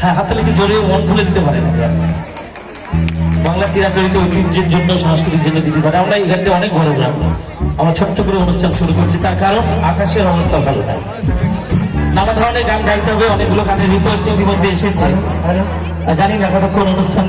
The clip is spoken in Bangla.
হ্যাঁ, হাতে লিখে জোরে মন খুলে দিতে পারে না। বাংলা চিরাচরিত ঐতিহ্যের জন্য, সংস্কৃতির জন্য দিতে পারে। আমরা এই গানটা অনেক বড় গ্রাম, আমরা ছোট্ট করে অনুষ্ঠান শুরু করছি, তার কারণ আকাশের অবস্থা ভালো না। নানা ধরনের গান গাইতে হবে, অনেকগুলো গানের রিকোয়েস্ট ইতিমধ্যে এসেছে, জানি না কতক্ষণ অনুষ্ঠান